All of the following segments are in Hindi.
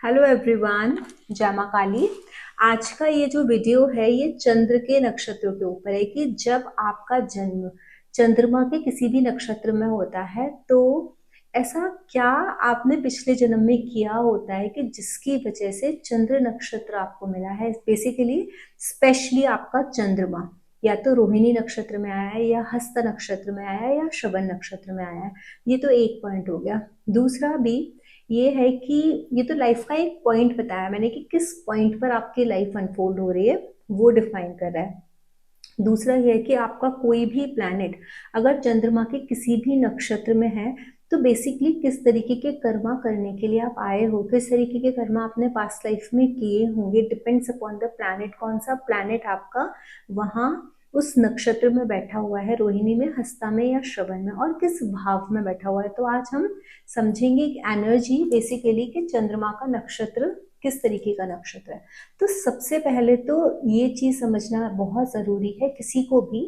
हेलो एवरीवन, जय मां काली। आज का ये जो वीडियो है ये चंद्र के नक्षत्रों के ऊपर है कि जब आपका जन्म चंद्रमा के किसी भी नक्षत्र में होता है तो ऐसा क्या आपने पिछले जन्म में किया होता है कि जिसकी वजह से चंद्र नक्षत्र आपको मिला है। बेसिकली स्पेशली आपका चंद्रमा या तो रोहिणी नक्षत्र में आया है या हस्त नक्षत्र में आया है या श्रवण नक्षत्र में आया है। ये तो एक पॉइंट हो गया। दूसरा भी ये है कि ये तो लाइफ का एक पॉइंट बताया मैंने कि किस पॉइंट पर आपकी लाइफ अनफोल्ड हो रही है, वो डिफाइन कर रहा है। दूसरा ये है कि आपका कोई भी प्लैनेट अगर चंद्रमा के किसी भी नक्षत्र में है तो बेसिकली किस तरीके के कर्मा करने के लिए आप आए हो, किस तरीके के कर्मा आपने पास्ट लाइफ में किए होंगे, डिपेंड्स अपॉन द प्लैनेट। कौन सा प्लैनेट आपका वहां उस नक्षत्र में बैठा हुआ है, रोहिणी में, हस्ता में या श्रवण में, और किस भाव में बैठा हुआ है। तो आज हम समझेंगे एनर्जी बेसिकली कि चंद्रमा का नक्षत्र किस तरीके का नक्षत्र है। तो सबसे पहले तो ये चीज समझना बहुत जरूरी है किसी को भी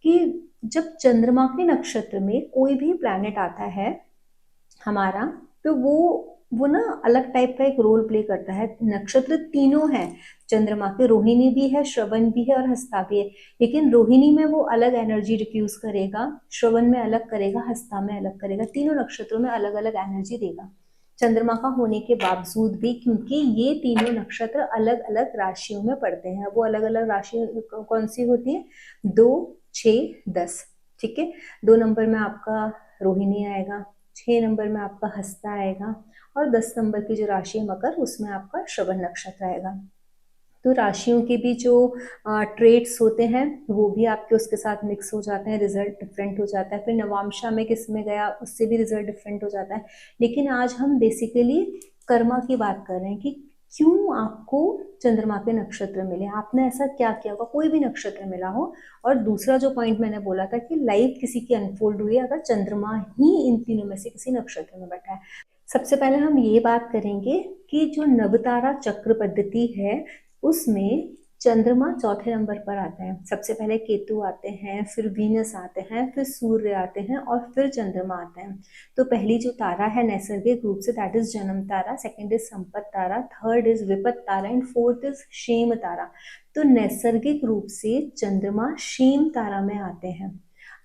कि जब चंद्रमा के नक्षत्र में कोई भी प्लैनेट आता है हमारा, तो वो ना अलग टाइप का एक रोल प्ले करता है। नक्षत्र तीनों हैं चंद्रमा के, रोहिणी भी है, श्रवण भी है और हस्ता भी है, लेकिन रोहिणी में वो अलग एनर्जी डिफ्यूज करेगा, श्रवण में अलग करेगा, हस्ता में अलग करेगा। तीनों नक्षत्रों में अलग अलग एनर्जी देगा चंद्रमा का होने के बावजूद भी, क्योंकि ये तीनों नक्षत्र अलग अलग राशियों में पड़ते हैं। वो अलग अलग राशि कौन सी होती है? 2, 6, 10। ठीक है, 2 नंबर में आपका रोहिणी आएगा, 6 नंबर में आपका हस्ता आएगा और 10 नंबर की जो राशि है मकर, उसमें आपका श्रवण नक्षत्र आएगा। तो राशियों के भी जो ट्रेड्स होते हैं वो भी आपके उसके साथ मिक्स हो जाते हैं, रिजल्ट डिफरेंट हो जाता है। फिर नवांशा में किस में गया उससे भी रिजल्ट डिफरेंट हो जाता है। लेकिन आज हम बेसिकली कर्मा की बात कर रहे हैं कि क्यों आपको चंद्रमा के नक्षत्र मिले, आपने ऐसा क्या किया होगा, कोई भी नक्षत्र मिला हो। और दूसरा जो पॉइंट मैंने बोला था कि लाइफ किसी की अनफोल्ड हुई है अगर चंद्रमा ही इन तीनों में से किसी नक्षत्र में बैठा है। सबसे पहले हम ये बात करेंगे कि जो नवतारा चक्र पद्धति है उसमें चंद्रमा चौथे नंबर पर आता है। सबसे पहले केतु आते हैं, फिर वीनस आते हैं, फिर सूर्य आते हैं और फिर चंद्रमा आते हैं। तो पहली जो तारा है नैसर्गिक रूप से, दैट इज जन्म तारा, सेकंड इज संपत तारा, थर्ड इज विपत तारा एंड फोर्थ इज क्षेम तारा। तो नैसर्गिक रूप से चंद्रमा क्षेम तारा में आते हैं।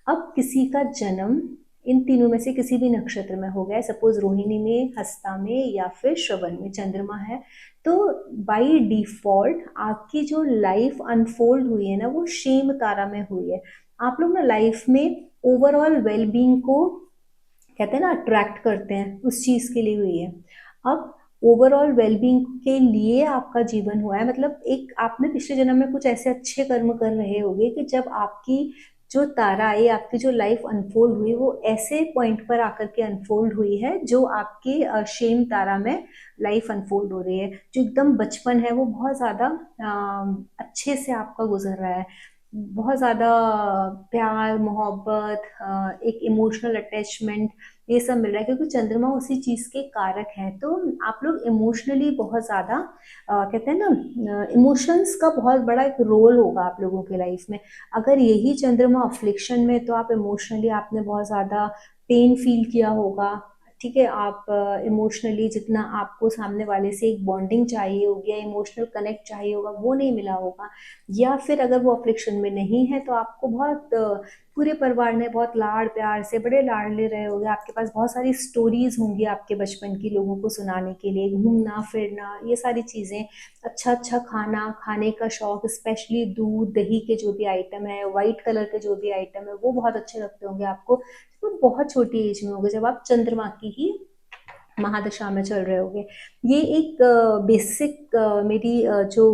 अब किसी का जन्म इन तीनों में से किसी भी नक्षत्र में हो गया, सपोज रोहिणी में, हस्ता में या फिर श्रवण में चंद्रमा है, तो बाय डिफॉल्ट आपकी जो लाइफ अनफोल्ड हुई है ना वो क्षेम तारा में हुई है। आप लोग ना लाइफ में ओवरऑल वेलबींग को कहते हैं ना अट्रैक्ट करते हैं, उस चीज के लिए हुई है। अब ओवरऑल वेलबींग के लिए आपका जीवन हुआ है, मतलब एक आपने पिछले जन्म में कुछ ऐसे अच्छे कर्म कर रहे होंगे कि जब आपकी जो तारा आई, आपकी जो लाइफ अनफोल्ड हुई, वो ऐसे पॉइंट पर आकर के अनफोल्ड हुई है जो आपकी शेम तारा में लाइफ अनफोल्ड हो रही है। जो एकदम बचपन है वो बहुत ज्यादा अच्छे से आपका गुजर रहा है, बहुत ज्यादा प्यार मोहब्बत, एक इमोशनल अटैचमेंट, ये सब मिल रहा है क्योंकि चंद्रमा उसी चीज के कारक है। तो आप लोग इमोशनली बहुत ज्यादा कहते हैं ना, इमोशंस का बहुत बड़ा एक रोल होगा आप लोगों के लाइफ में। अगर यही चंद्रमा अफ्लिक्शन में, तो आप इमोशनली आपने बहुत ज्यादा पेन फील किया होगा। ठीक है, आप इमोशनली जितना आपको सामने वाले से एक बॉन्डिंग चाहिए होगी या इमोशनल कनेक्ट चाहिए होगा वो नहीं मिला होगा। या फिर अगर वो अफ्लिक्शन में नहीं है तो आपको बहुत पूरे परिवार ने बहुत लाड़ प्यार से बड़े लाड़ ले रहे होंगे, आपके पास बहुत सारी स्टोरीज होंगी आपके बचपन की लोगों को सुनाने के लिए, घूमना फिरना ये सारी चीजें, अच्छा अच्छा खाना खाने का शौक, स्पेशली दूध दही के जो भी आइटम है, व्हाइट कलर के जो भी आइटम है वो बहुत अच्छे लगते होंगे आपको। तो बहुत छोटी एज में होगे जब आप चंद्रमा की ही महादशा में चल रहे होगे। ये एक बेसिक मेरी जो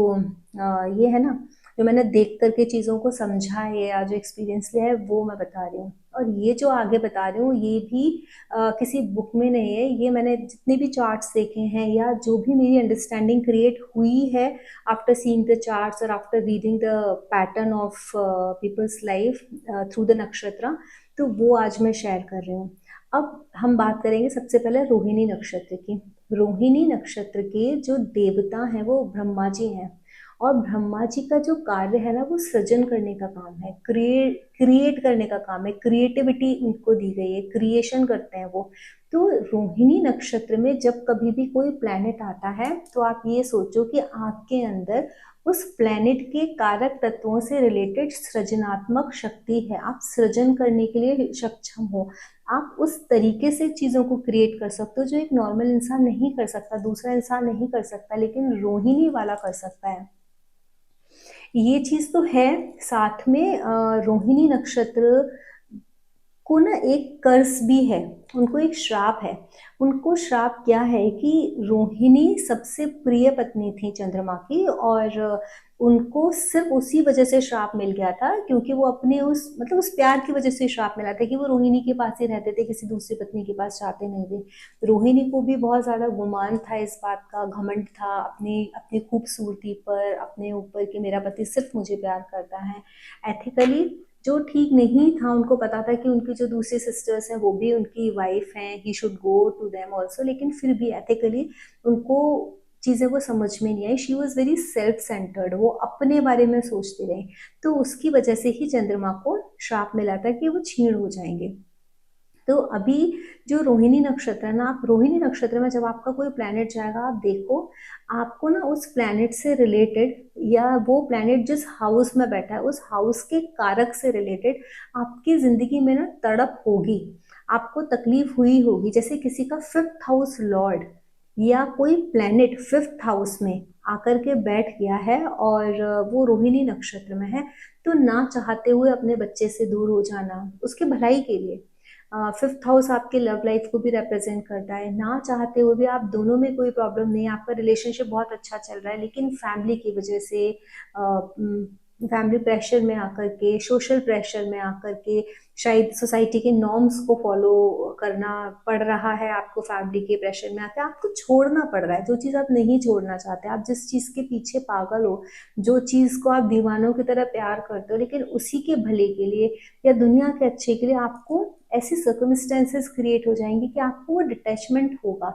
ये है ना, जो मैंने देख करके चीज़ों को समझा है या जो एक्सपीरियंस लिया है वो मैं बता रही हूँ। और ये जो आगे बता रही हूँ ये भी किसी बुक में नहीं है, ये मैंने जितने भी चार्ट्स देखे हैं या जो भी मेरी अंडरस्टैंडिंग क्रिएट हुई है आफ्टर सीइंग द चार्ट्स और after reading the pattern of people's life through the नक्षत्र, तो वो आज मैं शेयर कर रही हूँ। अब हम बात करेंगे सबसे पहले रोहिणी नक्षत्र की। रोहिणी नक्षत्र के जो देवता हैं वो ब्रह्मा जी हैं, और ब्रह्मा जी का जो कार्य है ना वो सृजन करने का काम है, क्रिएट करने का काम है, क्रिएटिविटी इनको दी गई है, क्रिएशन करते हैं वो। तो रोहिणी नक्षत्र में जब कभी भी कोई प्लैनेट आता है तो आप ये सोचो कि आपके अंदर उस प्लैनेट के कारक तत्वों से रिलेटेड सृजनात्मक शक्ति है, आप सृजन करने के लिए सक्षम हो, आप उस तरीके से चीजों को क्रिएट कर सकते हो जो एक नॉर्मल इंसान नहीं कर सकता, दूसरा इंसान नहीं कर सकता, लेकिन रोहिणी वाला कर सकता है। ये चीज तो है। साथ में रोहिणी नक्षत्र को ना एक कर्स भी है, उनको एक श्राप है। उनको श्राप क्या है कि रोहिणी सबसे प्रिय पत्नी थी चंद्रमा की, और उनको सिर्फ उसी वजह से श्राप मिल गया था क्योंकि वो अपने उस मतलब उस प्यार की वजह से श्राप मिला था कि वो रोहिणी के पास ही रहते थे, किसी दूसरी पत्नी के पास जाते नहीं थे। रोहिणी को भी बहुत ज्यादा गुमान था, इस बात का घमंड था अपनी अपनी खूबसूरती पर, अपने ऊपर कि मेरा पति सिर्फ मुझे प्यार करता है। एथिकली जो ठीक नहीं था, उनको पता था कि उनकी जो दूसरी सिस्टर्स हैं वो भी उनकी वाइफ हैं, he should go to them also, लेकिन फिर भी एथिकली उनको चीजें वो समझ में नहीं आई। She was very self centred, वो अपने बारे में सोचती रही। तो उसकी वजह से ही चंद्रमा को श्राप मिला था कि वो क्षीण हो जाएंगे। तो अभी जो रोहिणी नक्षत्र है ना, आप रोहिणी नक्षत्र में जब आपका कोई प्लैनेट जाएगा, आप देखो आपको ना उस प्लैनेट से रिलेटेड, या वो प्लैनेट जिस हाउस में बैठा है उस हाउस के कारक से रिलेटेड आपकी जिंदगी में ना तड़प होगी, आपको तकलीफ हुई होगी। जैसे किसी का फिफ्थ हाउस लॉर्ड या कोई प्लैनेट फिफ्थ हाउस में आकर के बैठ गया है और वो रोहिणी नक्षत्र में है, तो ना चाहते हुए अपने बच्चे से दूर हो जाना उसके भलाई के लिए। फिफ्थ हाउस आपके लव लाइफ को भी रिप्रेजेंट करता है। ना चाहते हुए भी आप दोनों में कोई प्रॉब्लम नहीं है, आपका रिलेशनशिप बहुत अच्छा चल रहा है, लेकिन फैमिली की वजह से, फैमिली प्रेशर में आकर के, सोशल प्रेशर में आकर के, शायद सोसाइटी के नॉर्म्स को फॉलो करना पड़ रहा है आपको, फैमिली के प्रेशर में आकर आपको छोड़ना पड़ रहा है जो चीज़ आप नहीं छोड़ना चाहते, आप जिस चीज़ के पीछे पागल हो, जो चीज़ को आप दीवानों की तरह प्यार करते हो, लेकिन उसी के भले के लिए या दुनिया के अच्छे के लिए आपको ऐसी सर्कमस्टेंसेस क्रिएट हो जाएंगी कि आपको वो डिटैचमेंट होगा।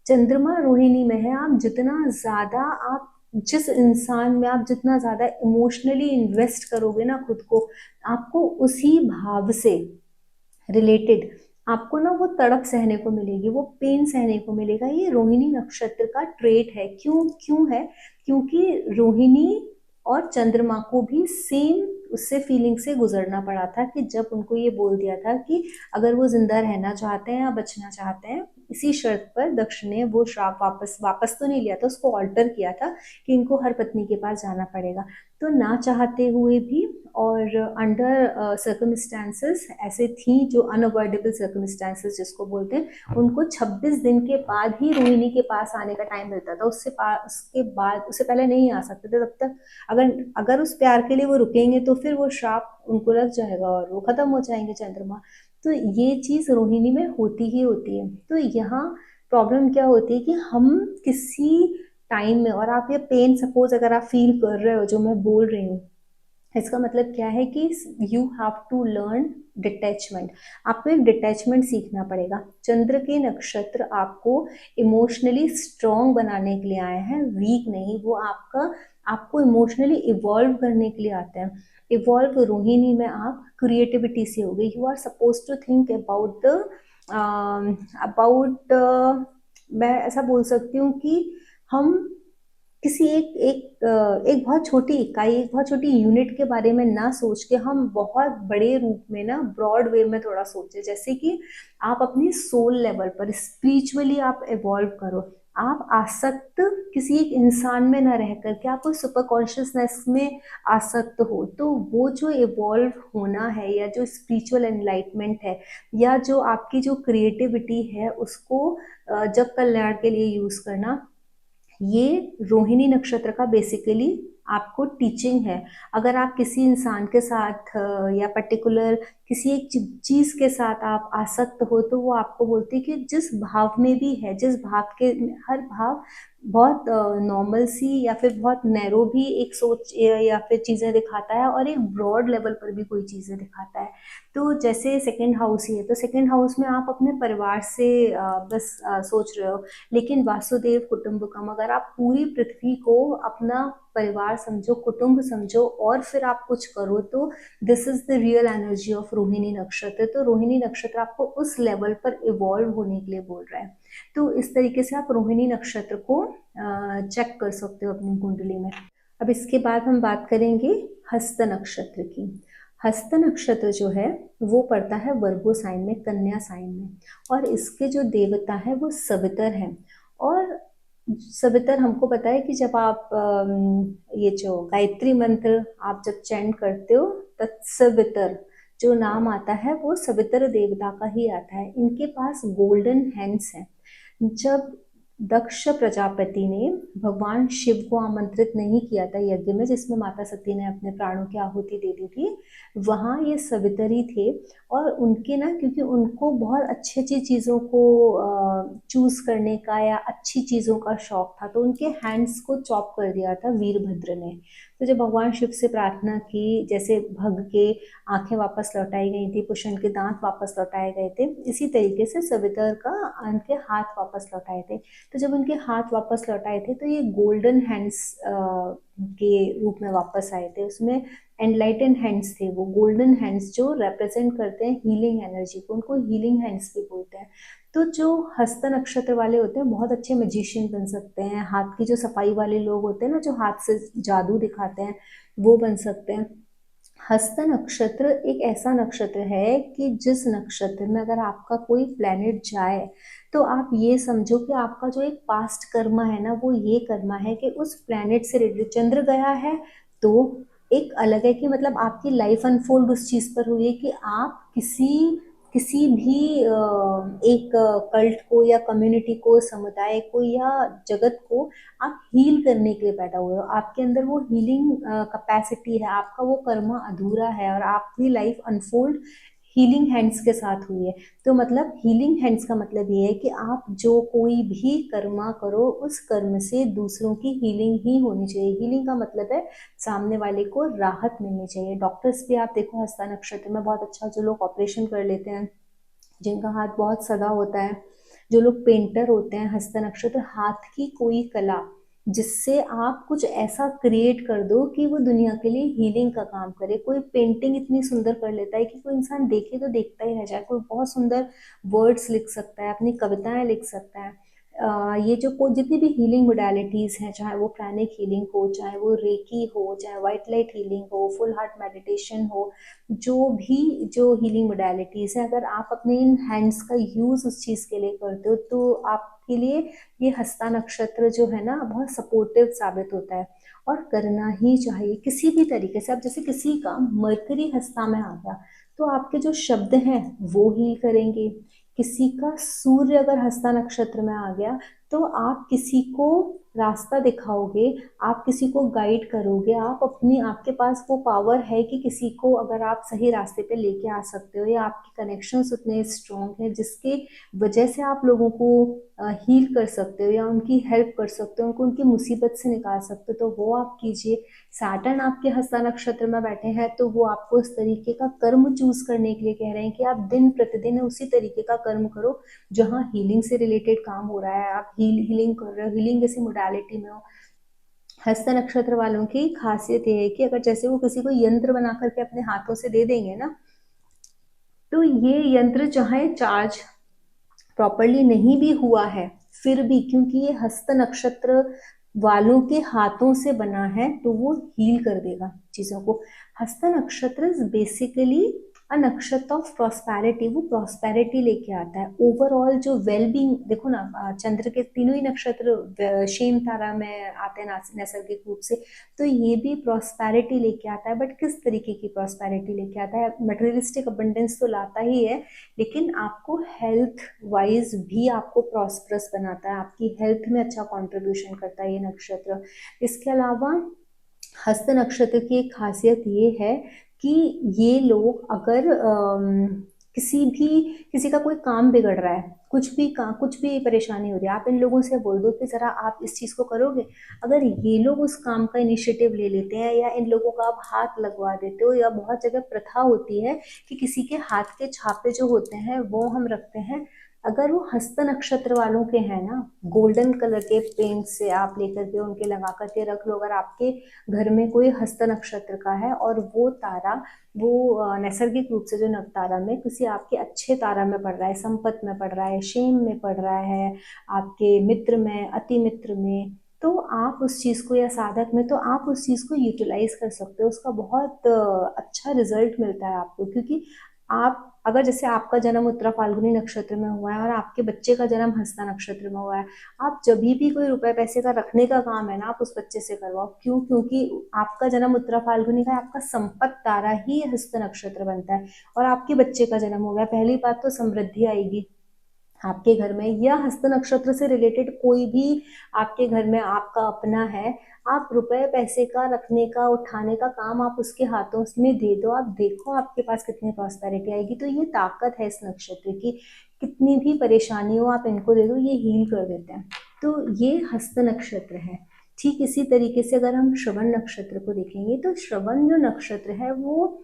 चंद्रमा रोहिणी में है, आप जितना ज्यादा आप जिस इंसान में आप जितना ज्यादा इमोशनली इन्वेस्ट करोगे ना खुद को, आपको उसी भाव से रिलेटेड आपको ना वो तड़प सहने को मिलेगी, वो पेन सहने को मिलेगा। ये रोहिणी नक्षत्र का ट्रेट है। क्यों क्यों है? क्योंकि रोहिणी और चंद्रमा को भी सेम उससे फीलिंग से गुजरना पड़ा था कि जब उनको ये बोल दिया था कि अगर वो जिंदा रहना चाहते हैं या बचना चाहते हैं, इसी शर्त पर दक्ष ने वो श्राप वापस वापस तो नहीं लिया था, उसको ऑल्टर किया था कि इनको हर पत्नी के पास जाना पड़ेगा। तो ना चाहते हुए भी और अंडर सर्कमस्टांसेस ऐसे थी जो अनअवॉइडेबल सर्कमस्टांसेस जिसको बोलते हैं, उनको 26 दिन के बाद ही रोहिणी के पास आने का टाइम मिलता था। उसके बाद उससे पहले नहीं आ सकते थे। तब तक अगर अगर उस प्यार के लिए वो रुकेंगे तो फिर वो श्राप उनको लग जाएगा और वो खत्म हो जाएंगे चंद्रमा। तो ये चीज रोहिणी में होती ही होती है। तो यहाँ प्रॉब्लम क्या होती है कि हम किसी टाइम में, और आप ये पेन सपोज अगर आप फील कर रहे हो जो मैं बोल रही हूँ, इसका मतलब क्या है कि you have to learn detachment. आपको एक डिटैचमेंट सीखना पड़ेगा। चंद्र के नक्षत्र आपको इमोशनली स्ट्रांग बनाने के लिए आए हैं, वीक नहीं। वो आपको इमोशनली इवॉल्व करने के लिए आते हैं। इवॉल्व रोहिणी में आप क्रिएटिविटी से हो गई। You are suppose to think about the about मैं ऐसा बोल सकती हूँ कि हम किसी एक बहुत छोटी इकाई, एक बहुत छोटी यूनिट के बारे में ना सोच के हम बहुत बड़े रूप में ना ब्रॉड वे में थोड़ा सोचे। जैसे कि आप अपनी सोल लेवल पर स्पिरिचुअली आप इवॉल्व करो। आप आसक्त किसी एक इंसान में ना रह करके आप उस सुपर कॉन्शियसनेस में आसक्त हो, तो वो जो इवॉल्व होना है या जो स्पिरिचुअल एनलाइटमेंट है या जो आपकी जो क्रिएटिविटी है उसको जब कल्याण के लिए यूज करना, ये रोहिणी नक्षत्र का बेसिकली आपको टीचिंग है। अगर आप किसी इंसान के साथ या पर्टिकुलर किसी एक चीज के साथ आप आसक्त हो, तो वो आपको बोलती है कि जिस भाव में भी है, जिस भाव के, हर भाव बहुत नॉर्मल सी या फिर बहुत नैरो भी एक सोच या फिर चीजें दिखाता है, और एक ब्रॉड लेवल पर भी कोई चीजें दिखाता है। तो जैसे सेकंड हाउस ही है, तो सेकंड हाउस में आप अपने परिवार से बस सोच रहे हो, लेकिन वासुदेव कुटुंबकम, अगर आप पूरी पृथ्वी को अपना परिवार समझो, कुटुंब समझो और फिर आप कुछ करो, तो this is the real energy of Rohini नक्षत्र। तो रोहिणी नक्षत्र आपको उस लेवल पर इवॉल्व होने के लिए बोल रहा है। तो इस तरीके से आप रोहिणी नक्षत्र को चेक कर सकते हो अपनी कुंडली में। अब इसके बाद हम बात करेंगे हस्त नक्षत्र की। हस्त नक्षत्र जो है वो पड़ता है वर्गो साइन में, कन्या साइन में, और इसके जो देवता है वो सवितर है। और सवितर हमको पता है कि जब आप ये जो गायत्री मंत्र आप जब चैंट करते हो, तत्सवितर जो नाम आता है वो सवितर देवता का ही आता है। इनके पास गोल्डन हैंड्स है। जब दक्ष प्रजापति ने भगवान शिव को आमंत्रित नहीं किया था यज्ञ में, जिसमें माता सती ने अपने प्राणों की आहुति दे दी थी, वहां ये सवितरी थे। और उनके ना, क्योंकि उनको बहुत अच्छी अच्छी चीजों को चूज करने का या अच्छी चीजों का शौक था, तो उनके हैंड्स को चॉप कर दिया था वीरभद्र ने। तो जब भगवान शिव से प्रार्थना की, जैसे भग के आंखें वापस लौटाई गई थी, पुष्ण के दांत वापस लौटाए गए थे, इसी तरीके से सवितर का उनके हाथ वापस लौटाए थे। तो जब उनके हाथ वापस लौटाए थे तो ये गोल्डन हैंड्स के रूप में वापस आए थे। उसमें एनलाइटन हैंड्स थे, वो गोल्डन हैंड्स जो रिप्रेजेंट करते हैं हीलिंग एनर्जी को, उनको हीलिंग हैंड्स भी बोलते हैं। तो जो हस्त नक्षत्र वाले होते हैं बहुत अच्छे मैजिशियन बन सकते हैं। हाथ की जो सफाई वाले लोग होते हैं ना, जो हाथ से जादू दिखाते हैं, वो बन सकते हैं। हस्त नक्षत्र एक ऐसा नक्षत्र है कि जिस नक्षत्र में अगर आपका कोई प्लेनेट जाए, तो आप ये समझो कि आपका जो एक पास्ट कर्मा है ना, वो ये कर्मा है कि उस प्लेनेट से रिलेटेड चंद्र गया है, तो एक अलग है कि मतलब आपकी लाइफ अनफोल्ड उस चीज पर हुई है कि आप किसी किसी भी एक कल्ट को या कम्युनिटी को, समुदाय को या जगत को आप हील करने के लिए पैदा हुए हो। आपके अंदर वो हीलिंग कैपेसिटी है, आपका वो कर्मा अधूरा है और आपकी लाइफ अनफोल्ड हीलिंग हैंड्स के साथ हुई है। तो मतलब हीलिंग हैंड्स का मतलब ये है कि आप जो कोई भी कर्मा करो, उस कर्म से दूसरों की हीलिंग ही होनी चाहिए। हीलिंग का मतलब है सामने वाले को राहत मिलनी चाहिए। डॉक्टर्स भी आप देखो हस्ता नक्षत्र में बहुत अच्छा, जो लोग ऑपरेशन कर लेते हैं, जिनका हाथ बहुत सदा होता है, जो लोग पेंटर होते हैं, हस्त नक्षत्र हाथ की कोई कला जिससे आप कुछ ऐसा क्रिएट कर दो कि वो दुनिया के लिए हीलिंग का काम करे। कोई पेंटिंग इतनी सुंदर कर लेता है कि कोई इंसान देखे तो देखता ही रह जाए। कोई बहुत सुंदर वर्ड्स लिख सकता है, अपनी कविताएं लिख सकता है। ये जो जितनी भी हीलिंग मोडालिटीज हैं, चाहे वो प्राणिक हीलिंग हो, चाहे वो रेकी हो, चाहे व्हाइट लाइट हीलिंग हो, फुल हार्ट मेडिटेशन हो, जो भी जो हीलिंग मोडालिटीज है, अगर आप अपने इन हैंड्स का यूज उस चीज के लिए करते हो, तो आपके लिए ये हस्ता नक्षत्र जो है ना बहुत सपोर्टिव साबित होता है। और करना ही चाहिए किसी भी तरीके से। अब जैसे किसी का मरकरी हस्ता में आ गया, तो आपके जो शब्द हैं वो हील करेंगे। किसी का सूर्य अगर हस्ता नक्षत्र में आ गया, तो आप किसी को रास्ता दिखाओगे, आप किसी को गाइड करोगे, आप अपनी, आपके पास वो पावर है कि किसी को अगर आप सही रास्ते पे लेके आ सकते हो, या आपके कनेक्शंस उतने स्ट्रॉन्ग हैं जिसके वजह से आप लोगों को हील कर सकते हो या उनकी हेल्प कर सकते हो, उनको उनकी मुसीबत से निकाल सकते हो, तो वो आप कीजिए। सैटर्न आपके हस्ता नक्षत्र में बैठे हैं, तो वो आपको इस तरीके का कर्म चूज करने के लिए कह रहे हैं कि आप दिन प्रतिदिन उसी तरीके का कर्म करो जहाँ हीलिंग से रिलेटेड काम हो रहा है, आप हीलिंग कर रहे हो, हीलिंग जैसी मोडालिटी में हो। हस्त नक्षत्र वालों की खासियत ये है कि अगर जैसे वो किसी को यंत्र बना करके अपने हाथों से दे देंगे ना, तो ये यंत्र चाहे चार्ज प्रॉपरली नहीं भी हुआ है, फिर भी क्योंकि ये हस्त नक्षत्र वालों के हाथों से बना है, तो वो हील कर देगा चीजों को। हस्त नक्षत्र बेसिकली अ नक्षत्र ऑफ प्रॉस्पेरिटी, वो प्रॉस्पेरिटी लेके आता है। ओवरऑल जो वेलबींग, देखो ना, चंद्र के तीनों ही नक्षत्र शेम तारा में आते हैं नैसर्गिक रूप से, तो ये भी प्रॉस्पेरिटी लेके आता है। बट किस तरीके की प्रॉस्पेरिटी लेके आता है? मटेरियलिस्टिक अबंडेंस तो लाता ही है, लेकिन आपको हेल्थ वाइज भी आपको प्रॉस्परस बनाता है, आपकी हेल्थ में अच्छा कंट्रीब्यूशन करता है ये नक्षत्र। इसके अलावा हस्त नक्षत्र की एक खासियत ये है कि ये लोग अगर किसी का कोई काम बिगड़ रहा है, कुछ भी परेशानी हो रही है, आप इन लोगों से बोल दो कि जरा आप इस चीज को करोगे, अगर ये लोग उस काम का इनिशिएटिव ले लेते हैं, या इन लोगों का आप हाथ लगवा देते हो, या बहुत जगह प्रथा होती है कि किसी के हाथ के छापे जो होते हैं वो हम रखते हैं अगर वो हस्त नक्षत्र वालों के हैं ना, गोल्डन कलर के पेंट से आप लेकर के उनके लगा करके रख लो। अगर आपके घर में कोई हस्त नक्षत्र का है और वो तारा, वो नैसर्गिक रूप से जो नवतारा में किसी आपके अच्छे तारा में पड़ रहा है, संपत में पड़ रहा है, शेम में पड़ रहा है, आपके मित्र में, अति मित्र में, तो आप उस चीज को, या साधक में, तो आप उस चीज को यूटिलाइज कर सकते हो। उसका बहुत अच्छा रिजल्ट मिलता है आपको, क्योंकि आप अगर जैसे आपका जन्म उत्तरा फाल्गुनी नक्षत्र में हुआ है और आपके बच्चे का जन्म हस्ता नक्षत्र में हुआ है, आप जब भी कोई रुपए पैसे का रखने का काम है ना, आप उस बच्चे से करवाओ। क्यों? क्योंकि आपका जन्म उत्तरा फाल्गुनी का है, आपका संपत तारा ही हस्त नक्षत्र बनता है, और आपके बच्चे का जन्म हो गया। पहली बात तो समृद्धि आएगी आपके घर में, या हस्त नक्षत्र से रिलेटेड कोई भी आपके घर में आपका अपना है, आप रुपए पैसे का रखने का, उठाने का काम आप उसके हाथों में दे दो, आप देखो आपके पास कितनी प्रॉस्पेरिटी आएगी। तो ये ताकत है इस नक्षत्र की, कितनी भी परेशानी हो आप इनको दे दो, ये हील कर देते हैं। तो ये हस्त नक्षत्र है। ठीक इसी तरीके से अगर हम श्रवण नक्षत्र को देखेंगे, तो श्रवण जो नक्षत्र है वो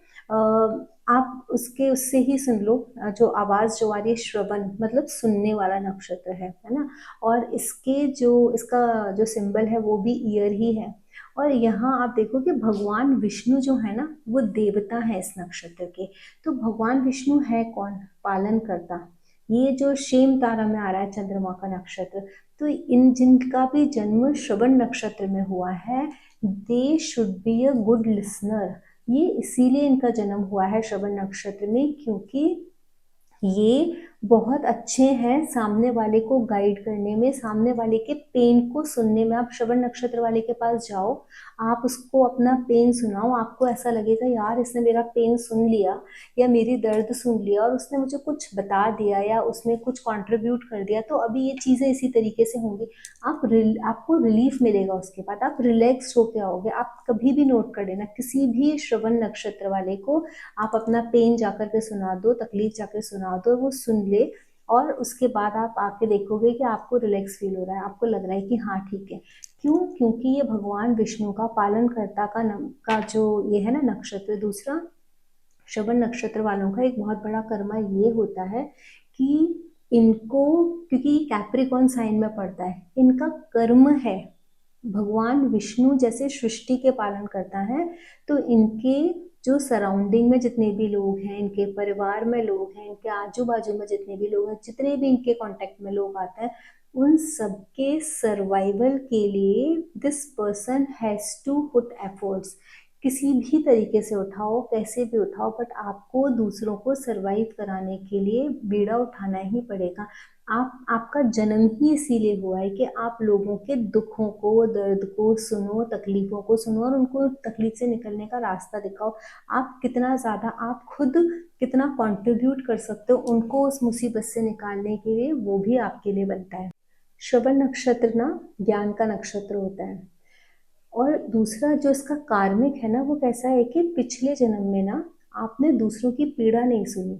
आप उसके उससे ही सुन लो, जो आवाज जो आ रही है, श्रवण मतलब सुनने वाला नक्षत्र है ना। और इसके जो इसका जो सिंबल है वो भी ईयर ही है। और यहाँ आप देखो कि भगवान विष्णु जो है ना, वो देवता है इस नक्षत्र के। तो भगवान विष्णु है कौन? पालन करता। ये जो शेम तारा में आ रहा है चंद्रमा का नक्षत्र, तो इन जिनका भी जन्म श्रवण नक्षत्र में हुआ है, they should be a good listener. ये इसीलिए इनका जन्म हुआ है श्रवण नक्षत्र में, क्योंकि ये बहुत अच्छे हैं सामने वाले को गाइड करने में, सामने वाले के पेन को सुनने में। आप श्रवण नक्षत्र वाले के पास जाओ, आप उसको अपना पेन सुनाओ, आपको ऐसा लगेगा यार इसने मेरा पेन सुन लिया, या मेरी दर्द सुन लिया, और उसने मुझे कुछ बता दिया, या उसने कुछ कंट्रीब्यूट कर दिया, तो अभी ये चीजें इसी तरीके से होंगी। आपको रिलीफ मिलेगा, उसके बाद आप रिलैक्स होके आओगे। आप कभी भी नोट कर लेना, किसी भी श्रवण नक्षत्र वाले को आप अपना पेन जाकर के सुना दो, तकलीफ जाकर सुना दो, वो सुन ले, और उसके बाद आप आके देखोगे कि आपको रिलैक्स फील हो रहा है, आपको लग रहा है कि हाँ ठीक है। क्यों? क्योंकि ये भगवान विष्णु का पालनकर्ता का जो ये है ना नक्षत्र। दूसरा, श्रवण नक्षत्र वालों का एक बहुत बड़ा कर्मा ये होता है कि इनको, क्योंकि कैप्रिकॉन साइन में पड़ता है, इनका कर्म है भगवान विष्णु जैसे सृष्टि के पालन करता है, तो इनके जो सराउंडिंग में जितने भी लोग हैं, इनके परिवार में लोग हैं, इनके आजू बाजू में जितने भी लोग हैं, जितने भी इनके कांटेक्ट में लोग आते हैं, उन सबके सर्वाइवल के लिए this person has to put efforts. किसी भी तरीके से उठाओ, कैसे भी उठाओ, बट आपको दूसरों को सरवाइव कराने के लिए बीड़ा उठाना ही पड़ेगा। आपका जन्म ही इसीलिए हुआ है कि आप लोगों के दुखों को, दर्द को सुनो, तकलीफों को सुनो, और उनको तकलीफ से निकलने का रास्ता दिखाओ। आप कितना ज्यादा, आप खुद कितना कंट्रीब्यूट कर सकते हो उनको उस मुसीबत से निकालने के लिए, वो भी आपके लिए बनता है। श्रवण नक्षत्र ना ज्ञान का नक्षत्र होता है। और दूसरा जो इसका कार्मिक है ना, वो कैसा है कि पिछले जन्म में ना आपने दूसरों की पीड़ा नहीं सुनी,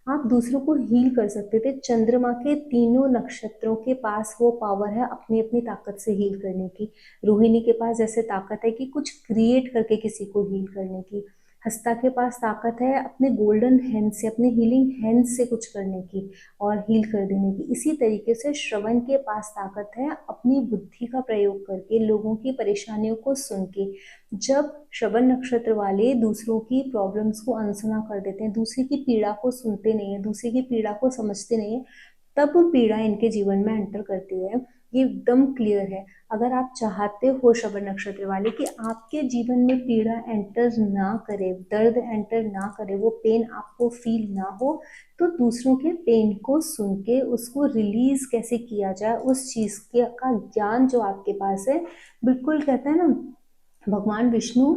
आप दूसरों को हील कर सकते थे। चंद्रमा के तीनों नक्षत्रों के पास वो पावर है अपनी अपनी ताकत से हील करने की। रोहिणी के पास जैसे ताकत है कि कुछ क्रिएट करके किसी को हील करने की, हस्ता के पास ताकत है अपने गोल्डन हैंड से, अपने हीलिंग हैंड से कुछ करने की और हील कर देने की। इसी तरीके से श्रवण के पास ताकत है अपनी बुद्धि का प्रयोग करके लोगों की परेशानियों को सुन के। जब श्रवण नक्षत्र वाले दूसरों की प्रॉब्लम्स को अनसुना कर देते हैं, दूसरे की पीड़ा को सुनते नहीं है, दूसरे की पीड़ा को समझते नहीं है, तब पीड़ा इनके जीवन में एंटर करती है। ये एकदम क्लियर है। अगर आप चाहते हो श्रवण नक्षत्र वाले कि आपके जीवन में पीड़ा एंटर ना करे, दर्द एंटर ना करे, वो पेन आपको फील ना हो, तो दूसरों के पेन को सुन के उसको रिलीज कैसे किया जाए, उस चीज के का ज्ञान जो आपके पास है, बिल्कुल कहते हैं ना, भगवान विष्णु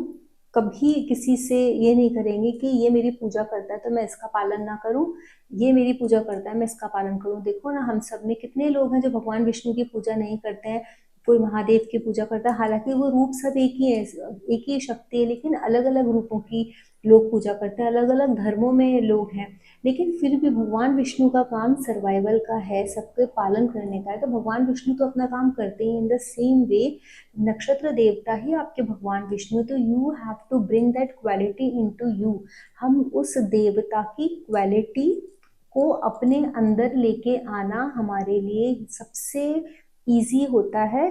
कभी किसी से ये नहीं करेंगे कि ये मेरी पूजा करता है तो मैं इसका पालन ना करूं, ये मेरी पूजा करता है मैं इसका पालन करूं। देखो ना, हम सब में कितने लोग हैं जो भगवान विष्णु की पूजा नहीं करते हैं, कोई महादेव की पूजा करता है, हालांकि वो रूप सब एक ही है, एक ही शक्ति है, लेकिन अलग अलग रूपों की लोग पूजा करते हैं, अलग अलग धर्मों में लोग हैं। लेकिन फिर भी भगवान विष्णु का काम सर्वाइवल का है, सबके पालन करने का है, तो भगवान विष्णु तो अपना काम करते ही। इन द सेम वे नक्षत्र देवता ही आपके भगवान विष्णु, तो you have to bring that quality into you. हम उस देवता की क्वालिटी को अपने अंदर लेके आना हमारे लिए सबसे इजी होता है।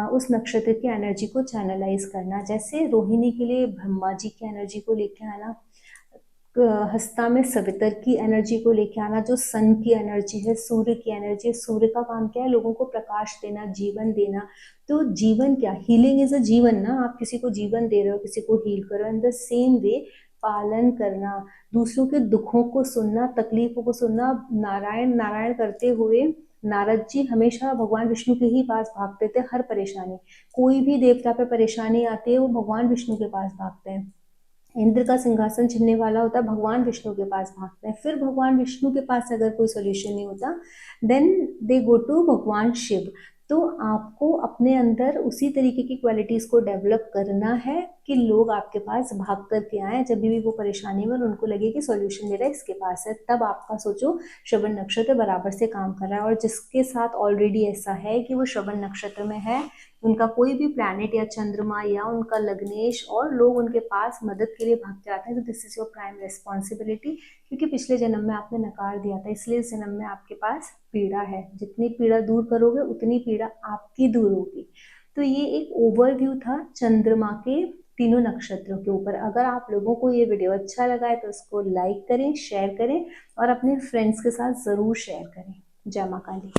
उस नक्षत्र की एनर्जी को चैनलाइज करना, जैसे रोहिणी के लिए ब्रह्मा जी की एनर्जी को लेके आना, हस्ता में सवितर की एनर्जी को लेके आना, जो सन की एनर्जी है, सूर्य की एनर्जी है। सूर्य का काम क्या है? लोगों को प्रकाश देना, जीवन देना। तो जीवन क्या, हीलिंग इज अ जीवन ना, आप किसी को जीवन दे रहे हो, किसी को हील करो। इन द सेम वे पालन करना, दूसरों के दुखों को सुनना, तकलीफों को सुनना। नारायण नारायण करते हुए नारद जी हमेशा भगवान विष्णु के ही पास भागते थे। हर परेशानी, कोई भी देवता पे परेशानी आती है, वो भगवान विष्णु के पास भागते हैं। इंद्र का सिंहासन छीनने वाला होता है, भगवान विष्णु के पास भागते हैं। फिर भगवान विष्णु के पास अगर कोई सोल्यूशन नहीं होता, देन दे गो टू भगवान शिव। तो आपको अपने अंदर उसी तरीके की क्वालिटीज को डेवलप करना है कि लोग आपके पास भाग करके आए जब भी वो परेशानी में, और उनको लगे कि सॉल्यूशन मेरा इसके पास है। तब आपका सोचो श्रवण नक्षत्र बराबर से काम कर रहा है। और जिसके साथ ऑलरेडी ऐसा है कि वो श्रवण नक्षत्र में है, उनका कोई भी प्लैनेट या चंद्रमा या उनका लग्नेश, और लोग उनके पास मदद के लिए भागते आते हैं, तो this is your prime responsibility. क्योंकि पिछले जन्म में आपने नकार दिया था, इसलिए इस जन्म में आपके पास पीड़ा है। जितनी पीड़ा दूर करोगे उतनी पीड़ा आपकी दूर होगी। तो ये एक ओवरव्यू था चंद्रमा के तीनों नक्षत्रों के ऊपर। अगर आप लोगों को ये वीडियो अच्छा लगा है तो इसको लाइक करें, शेयर करें और अपने फ्रेंड्स के साथ जरूर शेयर करें। जय मां काली।